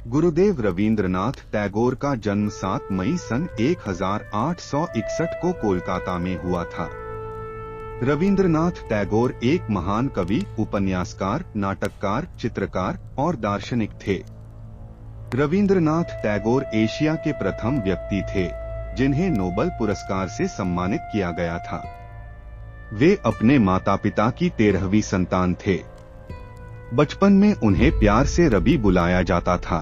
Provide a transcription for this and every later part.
गुरुदेव रवींद्रनाथ टैगोर का जन्म 7 मई सन 1861 को कोलकाता में हुआ था। रवींद्रनाथ टैगोर एक महान कवि, उपन्यासकार, नाटककार, चित्रकार और दार्शनिक थे। रवींद्रनाथ टैगोर एशिया के प्रथम व्यक्ति थे जिन्हें नोबेल पुरस्कार से सम्मानित किया गया था। वे अपने माता पिता की 13वीं संतान थे। बचपन में उन्हें प्यार से रवि बुलाया जाता था।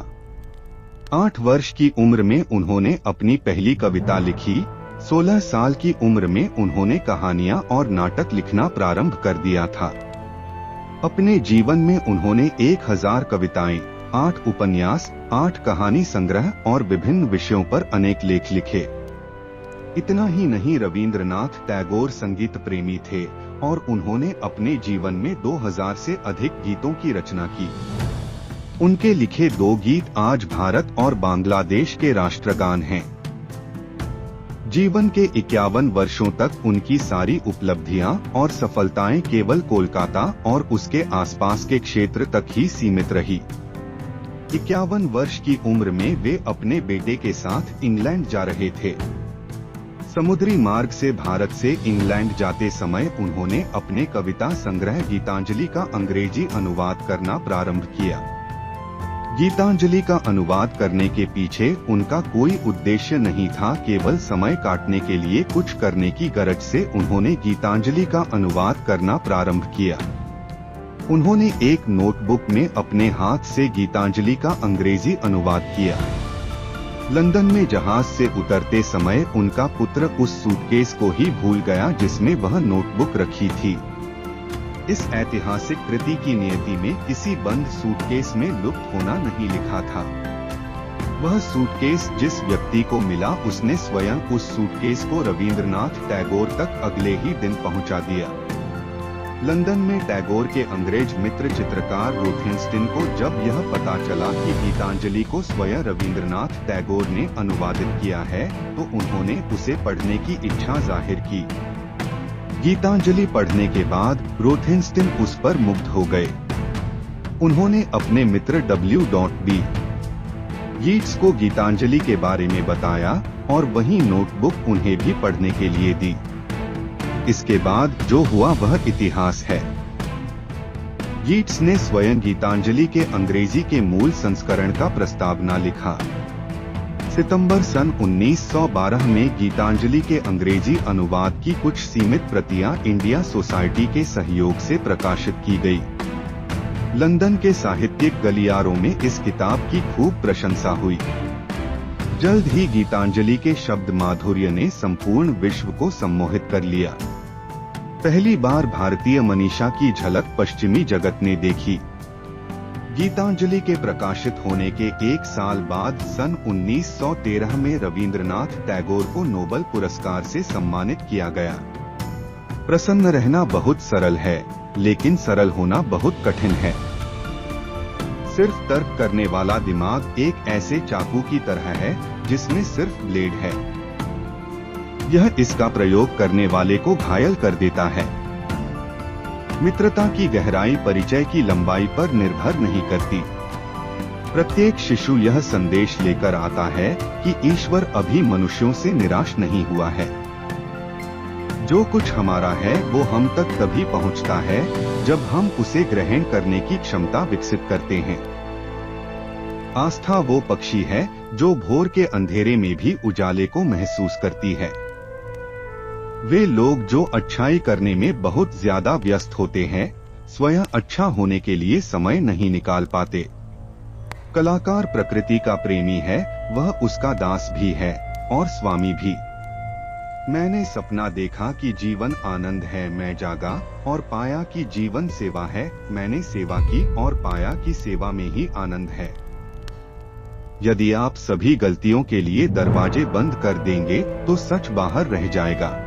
8 वर्ष की उम्र में उन्होंने अपनी पहली कविता लिखी। 16 साल की उम्र में उन्होंने कहानियां और नाटक लिखना प्रारंभ कर दिया था। अपने जीवन में उन्होंने 1000 कविताएं, 8 उपन्यास, 8 कहानी संग्रह और विभिन्न विषयों पर अनेक लेख लिखे। इतना ही नहीं, रवींद्रनाथ टैगोर संगीत प्रेमी थे और उन्होंने अपने जीवन में 2000 से अधिक गीतों की रचना की। उनके लिखे 2 गीत आज भारत और बांग्लादेश के राष्ट्रगान हैं। जीवन के 51 वर्षों तक उनकी सारी उपलब्धियां और सफलताएं केवल कोलकाता और उसके आसपास के क्षेत्र तक ही सीमित रही। 51 वर्ष की उम्र में वे अपने बेटे के साथ इंग्लैंड जा रहे थे। समुद्री मार्ग से भारत से इंग्लैंड जाते समय उन्होंने अपने कविता संग्रह गीतांजलि का अंग्रेजी अनुवाद करना प्रारंभ किया। गीतांजलि का अनुवाद करने के पीछे उनका कोई उद्देश्य नहीं था, केवल समय काटने के लिए कुछ करने की गरज से उन्होंने गीतांजलि का अनुवाद करना प्रारंभ किया। उन्होंने एक नोटबुक में अपने हाथ से गीतांजलि का अंग्रेजी अनुवाद किया। लंदन में जहाज से उतरते समय उनका पुत्र उस सूटकेस को ही भूल गया जिसमें वह नोटबुक रखी थी। इस ऐतिहासिक कृति की नियति में किसी बंद सूटकेस में लुप्त होना नहीं लिखा था। वह सूटकेस जिस व्यक्ति को मिला उसने स्वयं उस सूटकेस को रवींद्रनाथ टैगोर तक अगले ही दिन पहुंचा दिया। लंदन में टैगोर के अंग्रेज मित्र चित्रकार रोथेंस्टिन को जब यह पता चला कि गीतांजलि को स्वयं रवींद्रनाथ टैगोर ने अनुवादित किया है तो उन्होंने उसे पढ़ने की इच्छा जाहिर की। गीतांजलि पढ़ने के बाद रोथेंस्टिन उस पर मुग्ध हो गए। उन्होंने अपने मित्र W.B. यीट्स को गीतांजलि के बारे में बताया और वही नोटबुक उन्हें भी पढ़ने के लिए दी। इसके बाद जो हुआ वह इतिहास है। यीट्स ने स्वयं गीतांजलि के अंग्रेजी के मूल संस्करण का प्रस्तावना लिखा। सितंबर सन 1912 में गीतांजलि के अंग्रेजी अनुवाद की कुछ सीमित प्रतियां इंडिया सोसाइटी के सहयोग से प्रकाशित की गई। लंदन के साहित्यिक गलियारों में इस किताब की खूब प्रशंसा हुई। जल्द ही गीतांजलि के शब्द माधुर्य ने संपूर्ण विश्व को सम्मोहित कर लिया। पहली बार भारतीय मनीषा की झलक पश्चिमी जगत ने देखी। गीतांजलि के प्रकाशित होने के 1 साल बाद सन 1913 में रवींद्रनाथ टैगोर को नोबेल पुरस्कार से सम्मानित किया गया। प्रसन्न रहना बहुत सरल है, लेकिन सरल होना बहुत कठिन है। सिर्फ तर्क करने वाला दिमाग एक ऐसे चाकू की तरह है जिसमें सिर्फ ब्लेड है। यह इसका प्रयोग करने वाले को घायल कर देता है। मित्रता की गहराई परिचय की लंबाई पर निर्भर नहीं करती। प्रत्येक शिशु यह संदेश लेकर आता है कि ईश्वर अभी मनुष्यों से निराश नहीं हुआ है। जो कुछ हमारा है वो हम तक तभी पहुंचता है जब हम उसे ग्रहण करने की क्षमता विकसित करते हैं। आस्था वो पक्षी है जो भोर के अंधेरे में भी उजाले को महसूस करती है। वे लोग जो अच्छाई करने में बहुत ज्यादा व्यस्त होते हैं, स्वयं अच्छा होने के लिए समय नहीं निकाल पाते। कलाकार प्रकृति का प्रेमी है, वह उसका दास भी है और स्वामी भी। मैंने सपना देखा कि जीवन आनंद है, मैं जागा और पाया कि जीवन सेवा है। मैंने सेवा की और पाया कि सेवा में ही आनंद है। यदि आप सभी गलतियों के लिए दरवाजे बंद कर देंगे तो सच बाहर रह जाएगा।